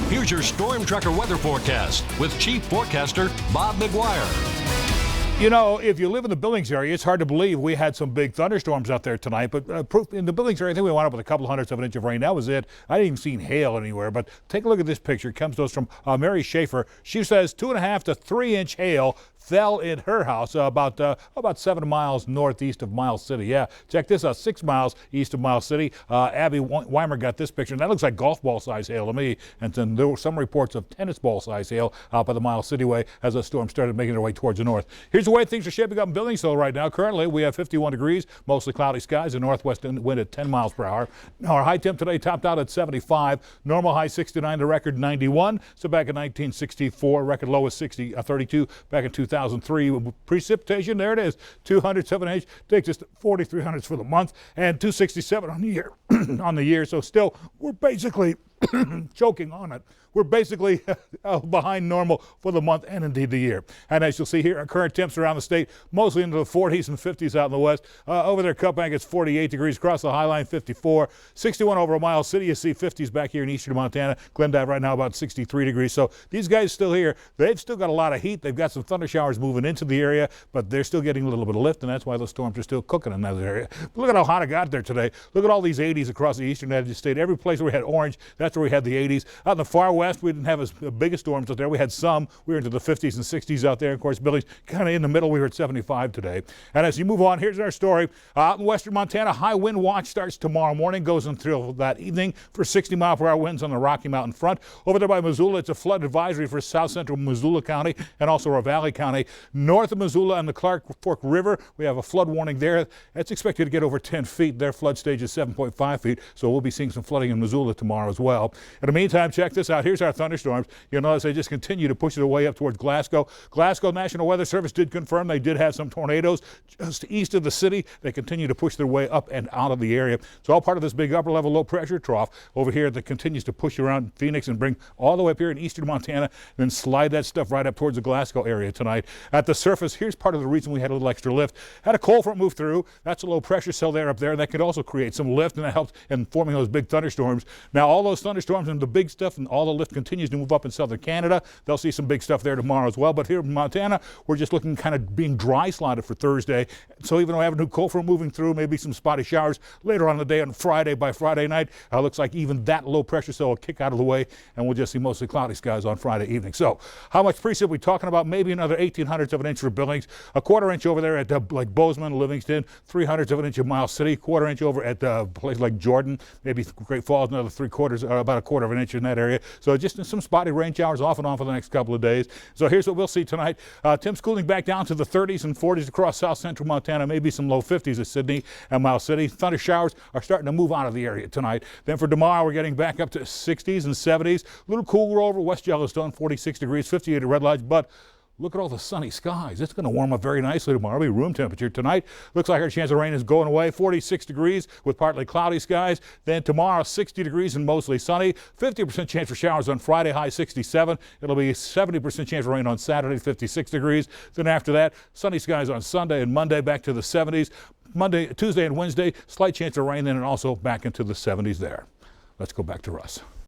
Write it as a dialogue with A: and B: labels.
A: Here's your Storm Tracker weather forecast with Chief Forecaster Bob McGuire.
B: You know, if you live in the Billings area, it's hard to believe we had some big thunderstorms out there tonight. But proof in the Billings area, I think we wound up with a couple hundredths of an inch of rain. That was it. I didn't even see hail anywhere. But take a look at this picture. It comes to us from Mary Schaefer. She says 2.5 to 3 inch hail fell in her house about 7 miles northeast of Miles City. Yeah, check this out, 6 miles east of Miles City. Abby Weimer got this picture, and that looks like golf ball size hail to me. And then there were some reports of tennis ball size hail out by the Miles City way as the storm started making their way towards the north. Here's the way things are shaping up in Billingsville right now. Currently, we have 51 degrees, mostly cloudy skies, and northwest wind at 10 miles per hour. Our high temp today topped out at 75. Normal high 69, the record 91. So back in 1964, record low was 32 back in 2003. Precipitation, there it is, 207 inch, takes us to 4,300 for the month and 267 on the year. On the year, so still we're basically choking on it. We're basically behind normal for the month and indeed the year. And as you'll see here, our current temps around the state, mostly into the 40s and 50s out in the west. Over there, Cutbank, it's 48 degrees. Across the High Line, 54. 61 over Miles City. You see 50s back here in eastern Montana. Glendive right now about 63 degrees. So these guys still here. They've still got a lot of heat. They've got some thunder showers moving into the area, but they're still getting a little bit of lift, and that's why those storms are still cooking in that area. But look at how hot it got there today. Look at all these 80s across the eastern edge of the state. Every place where we had orange, that's where we had the 80s. Out in the far west, we didn't have as big as storms out there. We had some. We were into the 50s and 60s out there. Of course, Billings kind of in the middle. We were at 75 today. And as you move on, here's our story. Out in western Montana, high wind watch starts tomorrow morning, goes until that evening for 60-mile-per-hour winds on the Rocky Mountain front. Over there by Missoula, it's a flood advisory for south central Missoula County and also Ravalli County. North of Missoula and the Clark Fork River, we have a flood warning there. It's expected to get over 10 feet. Their flood stage is 7.5 feet, so we'll be seeing some flooding in Missoula tomorrow as well. In the meantime, check this out. Here's our thunderstorms. You'll notice they just continue to push their way up towards Glasgow. Glasgow National Weather Service did confirm they did have some tornadoes just east of the city. They continue to push their way up and out of the area. It's all part of this big upper level low pressure trough over here that continues to push around Phoenix and bring all the way up here in eastern Montana, and then slide that stuff right up towards the Glasgow area tonight. At the surface, here's part of the reason we had a little extra lift. Had a cold front move through. That's a low pressure cell there up there. That could also create some lift, and that helps in forming those big thunderstorms. Now, all those thunderstorms and the big stuff and all the lift continues to move up in southern Canada. They'll see some big stuff there tomorrow as well. But here in Montana, we're just looking kind of being dry slotted for Thursday. So even though we have a new cold front moving through, maybe some spotty showers later on in the day on Friday, by Friday night, looks like even that low pressure cell will kick out of the way, and we'll just see mostly cloudy skies on Friday evening. So how much precip are we talking about? Maybe another 1/1800ths of an inch for Billings, a quarter inch over there at like Bozeman, Livingston, 300ths of an inch in Miles City, quarter inch over at a place like Jordan, maybe Great Falls, another 3/4, about a quarter of an inch in that area. So just some spotty rain showers off and on for the next couple of days. So here's what we'll see tonight. Temps cooling back down to the 30s and 40s across south central Montana, maybe some low 50s at Sydney and Miles City. Thunder showers are starting to move out of the area tonight. Then for tomorrow, we're getting back up to 60s and 70s. A little cooler over West Yellowstone, 46 degrees, 58 at Red Lodge, but look at all the sunny skies. It's going to warm up very nicely tomorrow. It'll be room temperature tonight. Looks like our chance of rain is going away. 46 degrees with partly cloudy skies. Then tomorrow, 60 degrees and mostly sunny. 50% chance for showers on Friday, high 67. It'll be 70% chance of rain on Saturday, 56 degrees. Then after that, sunny skies on Sunday and Monday, back to the 70s. Monday, Tuesday and Wednesday, slight chance of rain then, and also back into the 70s there. Let's go back to Russ.